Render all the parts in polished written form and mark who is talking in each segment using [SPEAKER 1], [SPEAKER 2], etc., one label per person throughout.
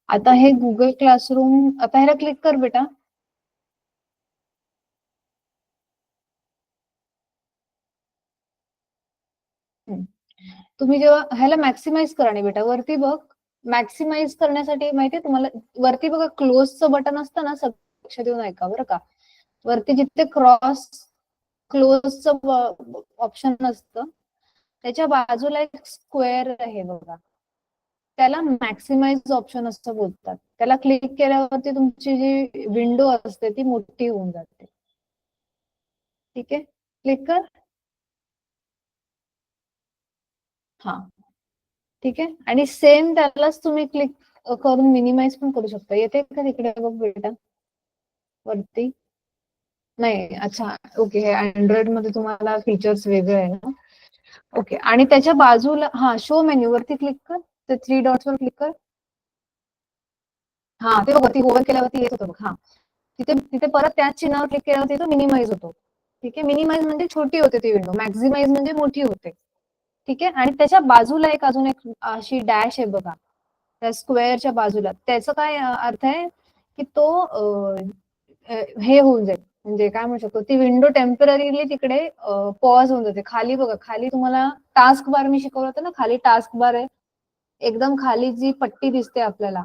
[SPEAKER 1] आता हे Google classroom, आता ह्याला क्लिक कर बेटा. तुम्ही जेव्हा ह्याला मॅक्सिमाइज करा नाही बेटा, वरती बघ. मॅक्सिमाइज करण्यासाठी माहितीये तुम्हाला, वरती बघा क्लोजचं बटन असतं ना, लक्ष देऊन ऐका बरं का. वरती जिथे क्रॉस क्लोजचं ऑप्शन असतं त्याच्या बाजूला एक स्क्वेअर आहे बघा, त्याला मॅक्सिमाइज ऑप्शन असं बोलतात. त्याला क्लिक केल्यावरती तुमची जी विंडो असते ती मोठी होऊन जाते. ठीक आहे, क्लिक कर. हा, ठीक आहे. आणि सेम त्यालाच तुम्ही क्लिक करून मिनिमाइज पण करू शकता. येते का तिकडे बघ बेटा वरती? नाही, अच्छा ओके. हे अँड्रॉइड मध्ये तुम्हाला फीचर्स वेगळे आहे ना. ओके, आणि त्याच्या बाजूला हा शो मेन्यू वरती क्लिक कर, ते 3 डॉट्स वर क्लिक कर. हा, ते वरती होवर केल्यावरती येत होतं बघ. हा, तिथे तिथे परत त्याच चिन्हावर क्लिक केल्यावरती तो मिनिमाइज होतो. ठीक आहे, मिनिमाइज म्हणजे छोटी होते ती विंडो, मॅक्झिमाइज म्हणजे मोठी होते. ठीक आहे, आणि त्याच्या बाजूला एक अजून एक अशी डॅश आहे बघा, त्या स्क्वेअरच्या बाजूला. त्याचं काय अर्थ आहे की तो हे होऊन जाईल, म्हणजे काय म्हणू शकतो, ती विंडो टेम्पररीली तिकडे पॉज होऊन जाते. खाली बघा, खाली तुम्हाला टास्क बार मी शिकवलं होतं ना, खाली टास्क बार आहे. एकदम खाली जी पट्टी दिसते आपल्याला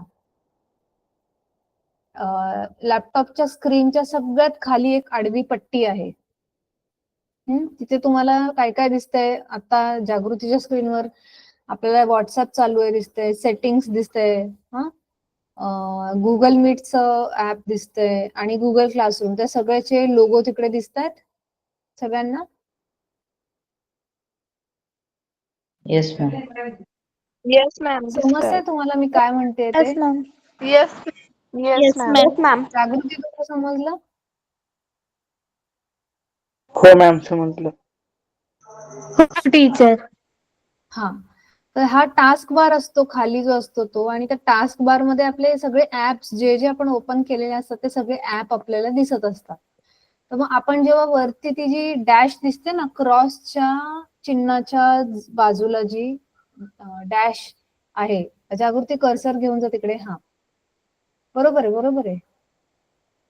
[SPEAKER 1] लॅपटॉपच्या स्क्रीनच्या सगळ्यात खाली एक आडवी पट्टी आहे. तिथे तुम्हाला काय काय दिसतंय आता जागृतीच्या स्क्रीनवर? आपल्याला व्हॉट्सअप चालू आहे दिसतंय, सेटिंग्स दिसतंय, गुगल मीटचं ऍप दिसतंय आणि गुगल क्लासरूम, त्या सगळ्याचे लोगो तिकडे दिसतात सगळ्यांना.
[SPEAKER 2] Yes ma'am.
[SPEAKER 3] Yes ma'am.
[SPEAKER 1] समजतंय तुम्हाला मी काय म्हणते ते?
[SPEAKER 3] Yes ma'am. Yes yes ma'am.
[SPEAKER 1] Jagruti तुला समजलं?
[SPEAKER 2] हो मॅम, समजलं.
[SPEAKER 3] टीचर.
[SPEAKER 1] हा, तर हा टास्क बार असतो खाली जो असतो तो, आणि त्या टास्क बार मध्ये आपले सगळे ऍप्स जे जे आपण ओपन केलेले असतात ते सगळे ऍप आपल्याला दिसत असतात. तर मग आपण जेव्हा वरती ती जी डॅश दिसते ना, क्रॉसच्या चिन्हाच्या बाजूला जी डॅश आहे, जागृती कर्सर घेऊन जा तिकडे. हा, बरोबर आहे, बरोबर आहे.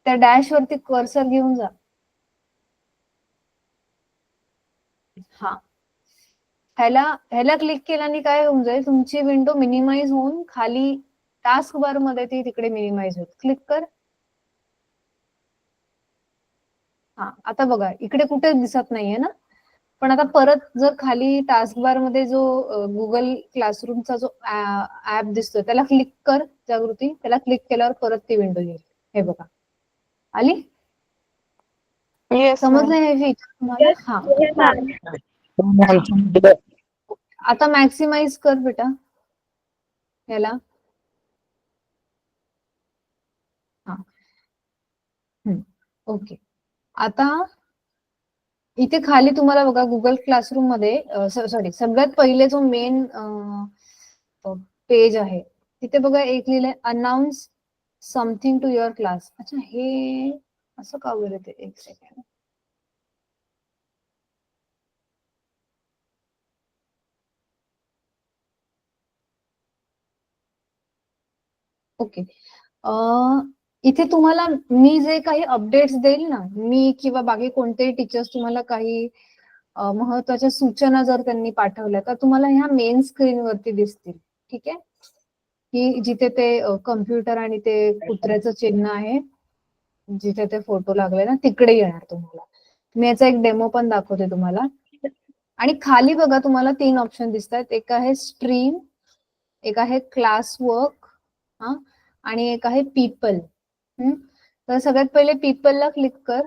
[SPEAKER 1] त्या डॅश वरती कर्सर घेऊन जा. हा, ह्याला क्लिक केल्याने काय होऊन जाईल, तुमची विंडो मिनिमाइज होऊन खाली टास्क बार मध्ये ती तिकडे मिनिमाइज होईल. क्लिक कर. हा, आता बघा इकडे कुठे दिसत नाहीये ना, पण आता परत जर खाली टास्क बार मध्ये जो गुगल क्लासरूमचा जो ऍप दिसतोय त्याला क्लिक कर जागृती. त्याला क्लिक केल्यावर परत ती विंडो येईल. हे बघा, आली. समजलं हे फीचर तुम्हाला? हा, आता मॅक्सिमाइज कर बेटा ह्याला. हा, ओके. आता इथे खाली तुम्हाला बघा गुगल क्लासरूम मध्ये सॉरी, सगळ्यात पहिले जो मेन पेज आहे तिथे बघा एक लिहिलंय announce something to your class. अच्छा, हे असं का बरं ते? एक सेकंड. ओके, इथे तुम्हाला मी जे काही अपडेट्स देईल ना, मी किंवा बाकी कोणतेही टीचर्स तुम्हाला काही महत्वाच्या सूचना जर त्यांनी पाठवल्या तर तुम्हाला ह्या मेन स्क्रीन वरती दिसतील. ठीक आहे, की जिथे ते कम्प्युटर आणि ते कुत्र्याचं चिन्ह आहे, जिथे ते फोटो लागले ना, तिकडे येणार तुम्हाला. मी याचा एक डेमो पण दाखवते तुम्हाला. आणि खाली बघा तुम्हाला 3 ऑप्शन दिसत आहेत. एक आहे स्ट्रीम, एक आहे क्लास वर्क, आणि एक आहे पीपल. तर सगळ्यात पहिले पीपलला क्लिक कर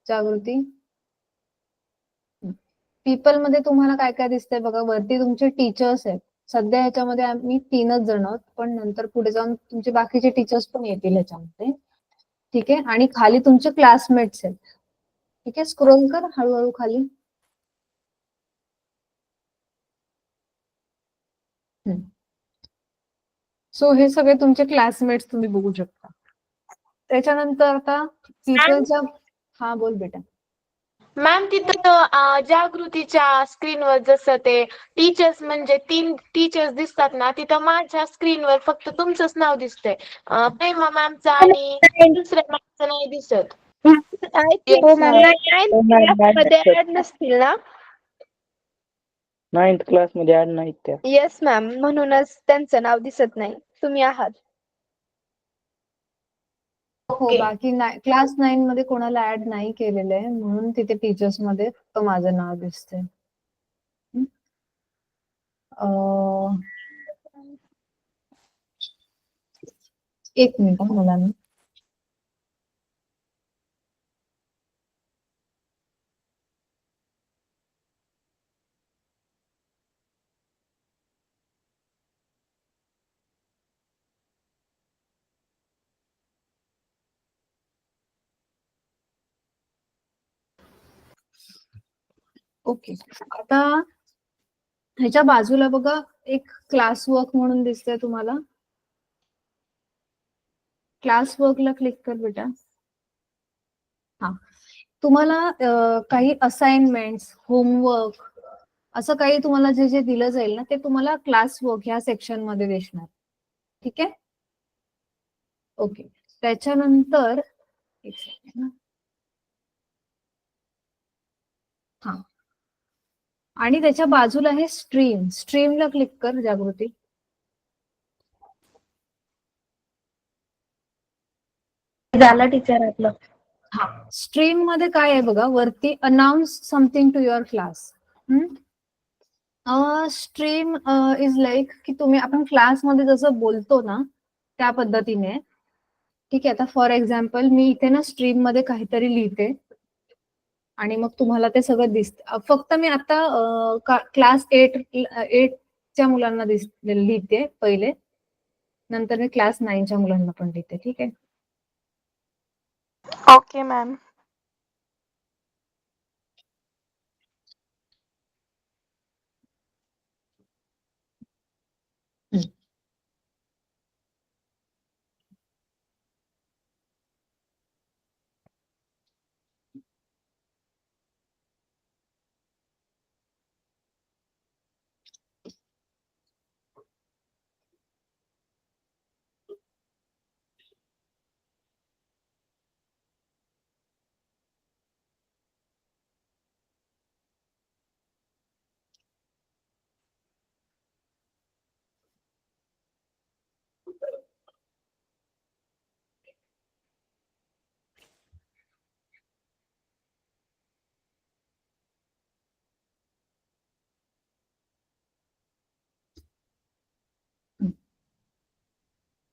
[SPEAKER 1] जागृती. पीपल मध्ये तुम्हाला काय काय दिसतंय बघा, वरती तुमचे टीचर्स आहेत. सध्या ह्याच्यामध्ये आम्ही 3च जण आहोत, पण नंतर पुढे जाऊन तुमचे बाकीचे टीचर्स पण येतील ह्याच्यामध्ये. ठीक आहे, आणि खाली तुमचे क्लासमेट्स आहेत. ठीक आहे, स्क्रोल कर हळूहळू खाली. सो हे सगळे तुमचे क्लासमेट्स तुम्ही बघू शकता. त्याच्यानंतर आता पीपलच्या, हा बोल बेटा.
[SPEAKER 3] मॅम तिथं जागृतीच्या स्क्रीनवर जसं ते टीचर्स म्हणजे 3 टीचर्स दिसतात ना, तिथं माझ्या स्क्रीनवर फक्त तुमचंच नाव दिसतंय. प्रेमा मॅमचं आणि दुसऱ्या मॅमचं नाही दिसत. आय थिंक
[SPEAKER 2] हो मॅम. हो मॅम,
[SPEAKER 3] मध्ये ऍड नसतील ना?
[SPEAKER 2] 9th क्लास मध्ये ऍड नाहीत त्या.
[SPEAKER 3] येस मॅम, म्हणूनच त्यांचं नाव दिसत नाही. तुम्ही आहात.
[SPEAKER 1] हो, बाकी क्लास 9 मध्ये कोणाला ऍड नाही केलेलं आहे, म्हणून तिथे टीचर्स मध्ये फक्त माझं नाव दिसतंय. अं, एक मिनिट हा मुलांना. ओके, आता ह्याच्या बाजूला बघा एक क्लास वर्क म्हणून दिसतंय तुम्हाला. क्लास वर्कला क्लिक कर बेटा. हा, तुम्हाला काही असाइनमेंट्स, होमवर्क असं काही तुम्हाला जे जे दिलं जाईल ना, ते तुम्हाला क्लास वर्क ह्या सेक्शन मध्ये दिसणार. ठीक आहे. ओके, त्याच्यानंतर एक सेकंड. हा, आणि त्याच्या बाजूला आहे स्ट्रीम. स्ट्रीमला क्लिक कर जागृती.
[SPEAKER 3] झालं टीचर आपलं.
[SPEAKER 1] हा, स्ट्रीम मध्ये काय आहे बघा, वरती announce something to your class. Stream is like की तुम्ही आपण क्लासमध्ये जसं बोलतो ना त्या पद्धतीने. ठीक आहे, आता फॉर एक्झाम्पल मी इथे ना स्ट्रीम मध्ये काहीतरी लिहिते आणि मग तुम्हाला ते सगळं दिसतं. फक्त मी आता क्लास 8च्या मुलांना लिहिते पहिले, नंतर मी क्लास 9च्या मुलांना पण लिहिते. ठीक आहे.
[SPEAKER 3] Okay ma'am.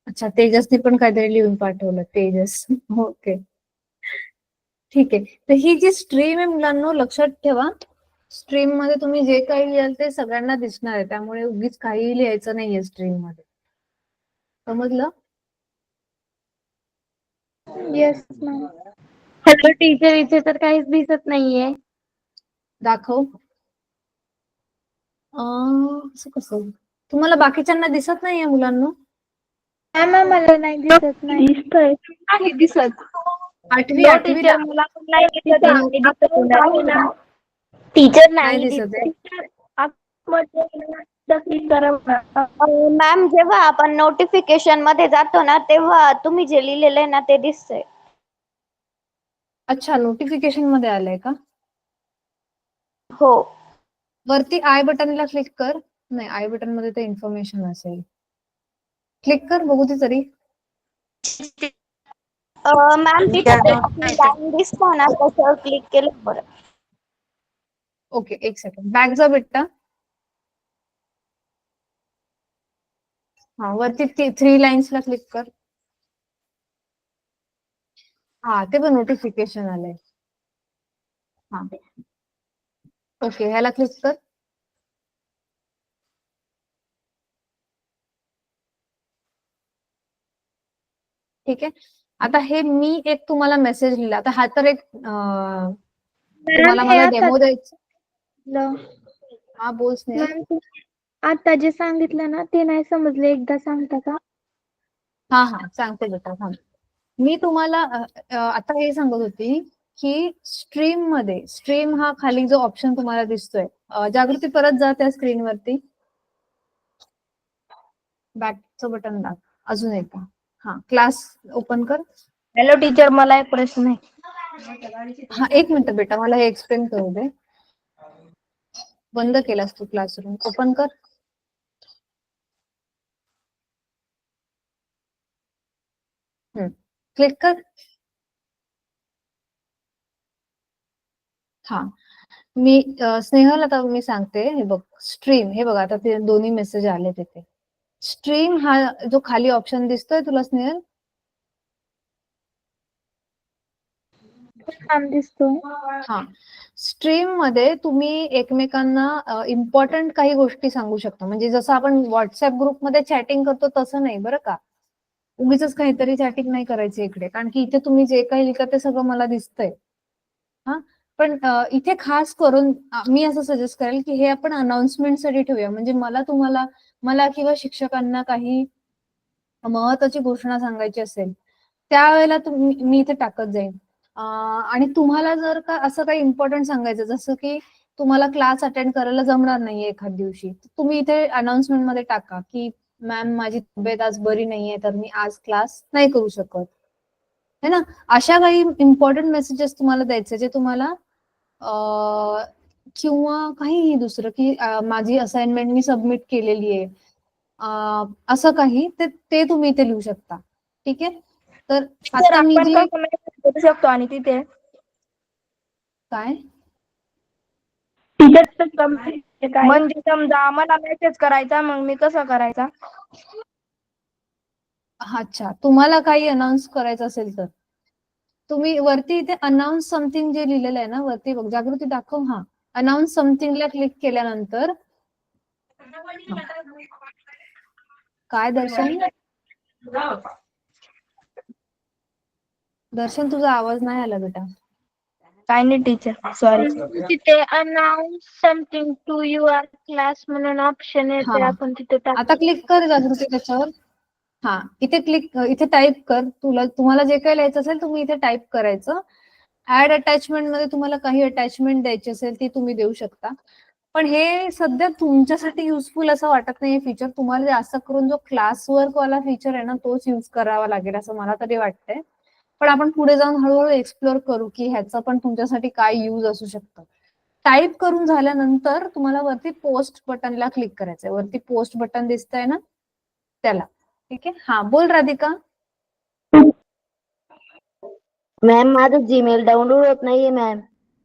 [SPEAKER 1] अच्छा, तेजसने पण काहीतरी लिहून पाठवलं. तेजस, ओके. ठीक आहे, तर ही जी स्ट्रीम आहे मुलांना लक्षात ठेवा. स्ट्रीम मध्ये तुम्ही जे काही लिहाल ते सगळ्यांना दिसणार आहे, त्यामुळे उगीच काही लिहायचं नाहीये स्ट्रीम मध्ये. समजलं?
[SPEAKER 3] Yes ma'am. हॅलो टीचर, इथे तर काहीच दिसत नाहीये.
[SPEAKER 1] दाखव. असं कसं तुम्हाला बाकीच्यांना दिसत नाहीये मुलांना?
[SPEAKER 3] मॅम मला नाही दिसत. नाही दिसतंय. नाही दिसत.
[SPEAKER 1] आठवीला
[SPEAKER 3] मला पण नाही दिसत. आम्ही दिसत टीचर
[SPEAKER 1] नाही
[SPEAKER 3] नाही
[SPEAKER 1] दिसत आहे.
[SPEAKER 4] मॅम, जेव्हा आपण नोटिफिकेशन मध्ये जातो ना, तेव्हा तुम्ही जे लिहिलेलं आहे ना ते दिसतंय.
[SPEAKER 1] अच्छा, नोटिफिकेशन मध्ये आलंय का?
[SPEAKER 4] हो.
[SPEAKER 1] वरती आय बटनला क्लिक कर. नाही, आय बटन मध्ये ते इन्फॉर्मेशन असेल. क्लिक कर, बघू दे तरी.
[SPEAKER 4] मॅम, तिथं ते आपली लाईन दिसतं ना, त्याच्यावर क्लिक केलं बरं.
[SPEAKER 1] ओके, एक सेकंड. बॅक जा बेटा. हा, वरती 3 लाईन्सला क्लिक कर. हा, ते पण नोटिफिकेशन आलंय. हा, ओके, ह्याला क्लिक कर. ठीक आहे, आता हे मी एक तुम्हाला मेसेज लिहिला. आता हा तर एक तुम्हाला मला डेमो द्यायचा. हा, बोल स्नेहा.
[SPEAKER 3] मॅम, आता जे सांगितलं ना ते नाही समजलं, एकदा सांगता का?
[SPEAKER 1] हा, सांगते बेटा. मी तुम्हाला आता हे सांगत होती की स्ट्रीम हा खाली जो ऑप्शन तुम्हाला दिसतोय, जागृती परत जा त्या स्क्रीनवरती, बॅकचं बटन दाब अजून एकदा. हा, क्लास ओपन कर.
[SPEAKER 2] हॅलो टीचर, मला एक प्रश्न आहे.
[SPEAKER 1] हा, एक मिनिट बेटा, मला हे एक्सप्लेन करू दे. बंद केलास तू क्लासरूम, ओपन कर. क्लिक कर. हा, मी स्नेहल, आता मी सांगते. हे बघ, स्ट्रीम, हे बघ आता ते दोन्ही मेसेज आले तिथे. स्ट्रीम हा जो खाली ऑप्शन दिसतोय तुला स्नेहल,
[SPEAKER 3] दिसतोय.
[SPEAKER 1] हा, स्ट्रीम मध्ये तुम्ही एकमेकांना इम्पॉर्टंट काही गोष्टी सांगू शकता. म्हणजे जसं आपण व्हॉट्सअप ग्रुपमध्ये चॅटिंग करतो तसं नाही बरं का. उगीच काहीतरी चॅटिंग नाही करायची इकडे, कारण की इथे तुम्ही जे काही लिहिता ते सगळं मला दिसतंय. हा, पण इथे खास करून मी असं सजेस्ट करेल की हे आपण अनाउन्समेंटसाठी ठेवूया. म्हणजे मला किंवा शिक्षकांना काही महत्वाची घोषणा सांगायची असेल त्यावेळेला मी इथे टाकत जाईन. आणि तुम्हाला जर का असं काही इम्पॉर्टंट सांगायचं, जसं की तुम्हाला क्लास अटेंड करायला जमणार नाहीये एखाद दिवशी, तुम्ही इथे अनाउन्समेंट मध्ये टाका की मॅम माझी तब्येत आज बरी नाहीये तर मी आज क्लास नाही करू शकत, है ना. अशा काही इम्पॉर्टंट मेसेजेस तुम्हाला द्यायचे जे तुम्हाला किंवा काहीही दुसरं की माझी असाइनमेंट मी सबमिट केलेली आहे, असं काही ते तुम्ही इथे लिहू शकता. ठीक आहे. तर
[SPEAKER 2] सर,
[SPEAKER 1] आता मी
[SPEAKER 2] आपण
[SPEAKER 1] जी
[SPEAKER 2] कसं मेसेज करू शकतो आणि तिथे
[SPEAKER 1] काय
[SPEAKER 2] म्हणजे समजा आम्हाला मेसेज करायचा, मग मी कसं करायचा?
[SPEAKER 1] अच्छा, तुम्हाला काही अनाउन्स करायचं असेल तर तुम्ही वरती इथे अनाउन्स समथिंग जे लिहिलेलं आहे ना वरती, बघ जागृती दाखव. हा, अनाउन्स समथिंगला क्लिक केल्यानंतर काय दर्शन तुझा आवाज नाही आला बेटा.
[SPEAKER 2] काय नाही टीचर, सॉरी.
[SPEAKER 3] तिथे announce something to your class म्हणून ऑप्शन येते,
[SPEAKER 1] हा,
[SPEAKER 3] आपण तिथे
[SPEAKER 1] आता क्लिक कर जागृती त्याच्यावर. हा, इथे टाईप कर. तुम्हाला जे काही लिहायचं असेल तुम्ही इथे टाईप करायचं. ऍड अटॅचमेंट मध्ये तुम्हाला काही अटॅचमेंट द्यायची असेल ती तुम्ही देऊ शकता. पण हे सध्या तुमच्यासाठी युजफुल असं वाटत नाही फीचर. तुम्हाला जास्त करून जो क्लासवर्क वाला फीचर आहे ना तोच युज करावा लागेल असं मला तरी वाटतंय. पण आपण पुढे जाऊन हळूहळू एक्सप्लोर करू की ह्याचं पण तुमच्यासाठी काय यूज असू शकतं. टाईप करून झाल्यानंतर तुम्हाला वरती पोस्ट बटनला क्लिक करायचंय. वरती पोस्ट बटन दिसतंय ना त्याला. ठीक आहे. हा, बोल राधिका.
[SPEAKER 4] मॅम, माझं जीमेल डाउनलोड होत नाहीये मॅम.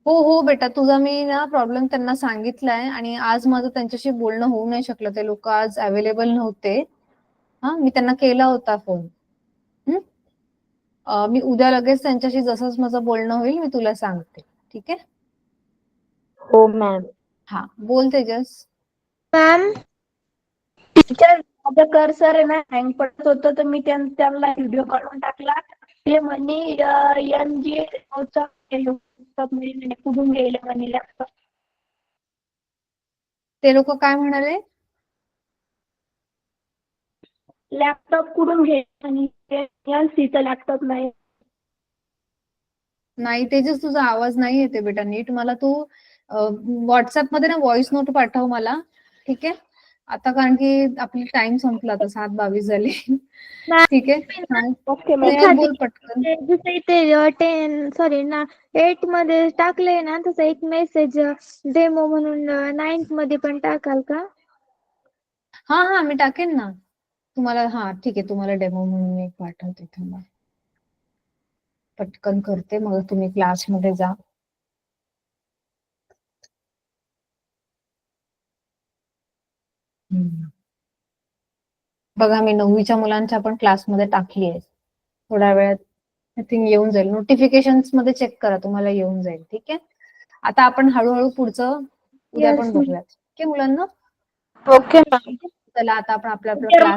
[SPEAKER 1] हो बेटा, तुझा मी ना प्रॉब्लेम त्यांना सांगितलाय आणि आज माझं त्यांच्याशी बोलणं होऊ नाही शकलं. ते लोक आज अवेलेबल नव्हते. हा, मी त्यांना केला होता फोन. मी उद्या लगेच त्यांच्याशी जसंच माझं बोलणं होईल मी तुला सांगते. ठीक आहे.
[SPEAKER 4] हो मॅम.
[SPEAKER 1] हा, बोल तेजस.
[SPEAKER 3] मॅम,
[SPEAKER 2] टीचर, माझं कर्सर आहे ना हँग पडत होतं, तर मी त्यांना व्हिडिओ काढून टाकला. ते म्हणे NG कुठून गेले म्हणे लॅपटॉप.
[SPEAKER 1] ते लोक काय म्हणाले?
[SPEAKER 2] लॅपटॉप कुठून घ्यायचा आणि NCचा लॅपटॉप नाही.
[SPEAKER 1] नाही तेजस, तुझा आवाज नाही येते बेटा नीट. मला तू व्हॉट्सअप मध्ये ना व्हॉइस नोट पाठव मला. ठीक आहे. आता कारण की आपली टाइम संपला, आता 7:22 झाली. ठीक आहे.
[SPEAKER 2] Okay ma'am.
[SPEAKER 1] स्नेहल बोल पटकन.
[SPEAKER 3] जसं इथे 8 मध्ये टाकलंय ना तसं एक मेसेज डेमो म्हणून 9th मध्ये पण टाकाल का?
[SPEAKER 1] हा, मी टाकेन ना तुम्हाला. हा, ठीक आहे. तुम्हाला डेमो म्हणून एक पाठवते, थांबा पटकन करते, मग तुम्ही क्लासमध्ये जा. बघा, मी 9वीच्या मुलांच्या पण क्लासमध्ये टाकली आहे. थोड्या वेळात आय थिंक येऊन जाईल. नोटिफिकेशन्स मध्ये चेक करा, तुम्हाला येऊन जाईल. ठीक आहे. आता आपण हळूहळू पुढचं उद्या पण बघूयात. ठीक आहे मुलांना.
[SPEAKER 2] Okay ma'am.
[SPEAKER 1] चला, आता आपण आपला क्लास